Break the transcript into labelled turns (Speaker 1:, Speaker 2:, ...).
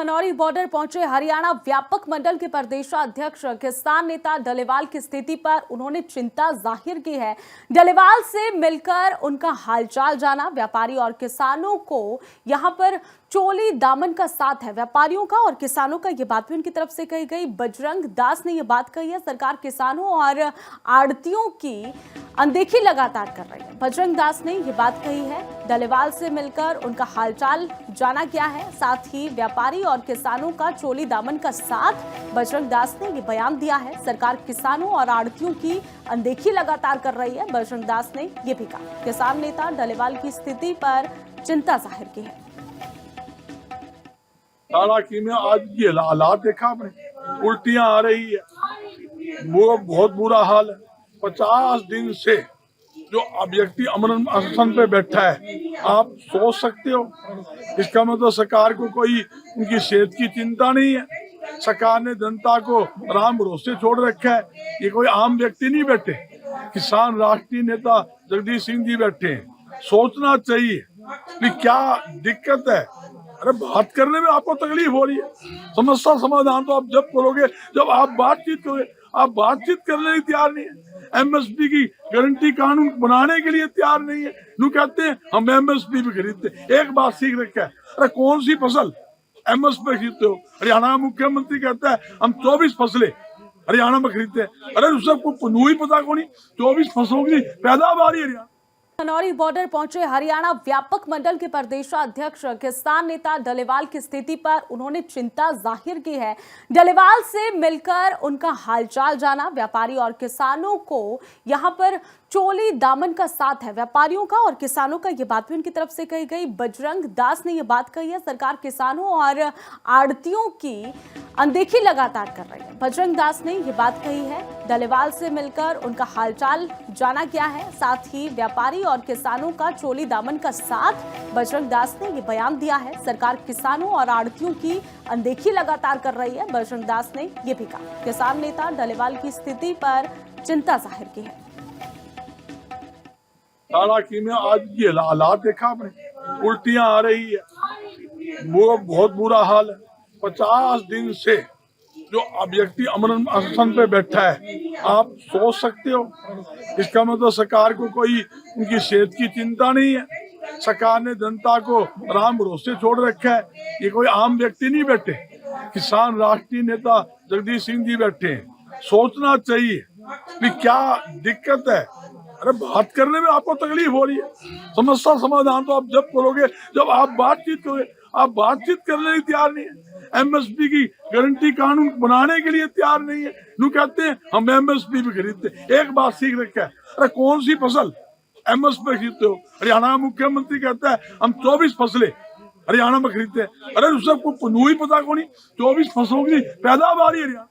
Speaker 1: Khanauri border पहुंचे हरियाणा व्यापक मंडल के प्रदेशाध्यक्ष किसान नेता डलेवाल की स्थिति पर उन्होंने चिंता जाहिर की है। डलेवाल से मिलकर उनका हालचाल जाना। व्यापारी और किसानों को यहां पर चोली दामन का साथ है, व्यापारियों का और किसानों का। ये बात भी उनकी तरफ से कही गई। बजरंग दास ने ये बात कही है, सरकार किसानों और आड़तियों की अनदेखी लगातार कर रही है। बजरंग दास ने ये बात कही है, डलेवाल से मिलकर उनका हालचाल जाना गया है, साथ ही व्यापारी और किसानों का चोली दामन का साथ। बजरंग दास ने ये बयान दिया है, सरकार किसानों और आड़तियों की अनदेखी लगातार कर रही है। बजरंग दास ने ये भी कहा, किसान नेता डलेवाल की स्थिति पर चिंता जाहिर की है।
Speaker 2: हालांकि में आज ये हालात देखा आपने, उल्टियां आ रही है, वो बहुत बुरा हाल है। 50 दिन से जो व्यक्ति अमरन अनशन पे बैठा है, आप सोच सकते हो, इसका मतलब सरकार को कोई उनकी सेहत की चिंता नहीं है। सरकार ने जनता को राम भरोसे छोड़ रखा है। ये कोई आम व्यक्ति नहीं बैठे, किसान राष्ट्रीय नेता जगदीश सिंह जी बैठे हैं। सोचना चाहिए कि क्या दिक्कत है। अरे बात करने में आपको तकलीफ हो रही है, समस्या समाधान तो आप जब करोगे जब आप बातचीत करोगे। आप बातचीत करने के तैयार नहीं है। एमएसपी की गारंटी कानून बनाने के लिए तैयार नहीं है। यूँ कहते हैं हम एमएसपी पे खरीदते। एक बात सीख रखा है, अरे कौन सी फसल एमएसपी खरीदते हो? हरियाणा मुख्यमंत्री कहता है हम 24 फसलें हरियाणा में खरीदते हैं। अरे उससे ही पता कौन, 24 फसलों की पैदावार ही हरियाणा।
Speaker 1: खनौरी बॉर्डर पहुंचे हरियाणा व्यापक मंडल के प्रदेशाध्यक्ष किसान नेता डलेवाल की स्थिति पर उन्होंने चिंता जाहिर की है। डलेवाल से मिलकर उनका हालचाल जाना। व्यापारी और किसानों को यहां पर चोली दामन का साथ है, व्यापारियों का और किसानों का। ये बात भी उनकी तरफ से कही गई। बजरंग दास ने ये बात कही है, सरकार किसानों और आड़तियों की अनदेखी लगातार कर रही है। बजरंग दास ने ये बात कही है, डलेवाल से मिलकर उनका हालचाल जाना गया है, साथ ही व्यापारी और किसानों का चोली दामन का साथ। बजरंग दास ने ये बयान दिया है, सरकार किसानों और आड़तियों की अनदेखी लगातार कर रही है। बजरंग दास ने ये भी कहा, किसान नेता डलेवाल की स्थिति पर चिंता जाहिर की है।
Speaker 2: हालांकि में आज ये हालात देखा आपने, उल्टियां आ रही है, वो बहुत बुरा हाल है। 50 दिन से जो व्यक्ति अमरन अनशन पे बैठा है, आप सोच सकते हो, इसका मतलब सरकार को कोई उनकी सेहत की चिंता नहीं है। सरकार ने जनता को राम भरोसे छोड़ रखा है। ये कोई आम व्यक्ति नहीं बैठे, किसान राष्ट्रीय नेता जगदीश सिंह जी बैठे हैं। सोचना चाहिए कि क्या दिक्कत है। अरे बात करने में आपको तकलीफ हो रही है, समस्या समाधान तो आप जब करोगे जब आप बातचीत करोगे। आप बातचीत करने के तैयार नहीं है। एमएसपी की गारंटी कानून बनाने के लिए तैयार नहीं है। यूँ कहते हैं हम एमएसपी पे खरीदते। एक बात सीख रखा है, अरे कौन सी फसल एमएसपी खरीदते हो? हरियाणा मुख्यमंत्री कहता है हम 24 फसलें हरियाणा में खरीदते हैं। अरे उससे ही पता कौन, 24 फसलों की पैदावार ही हरियाणा।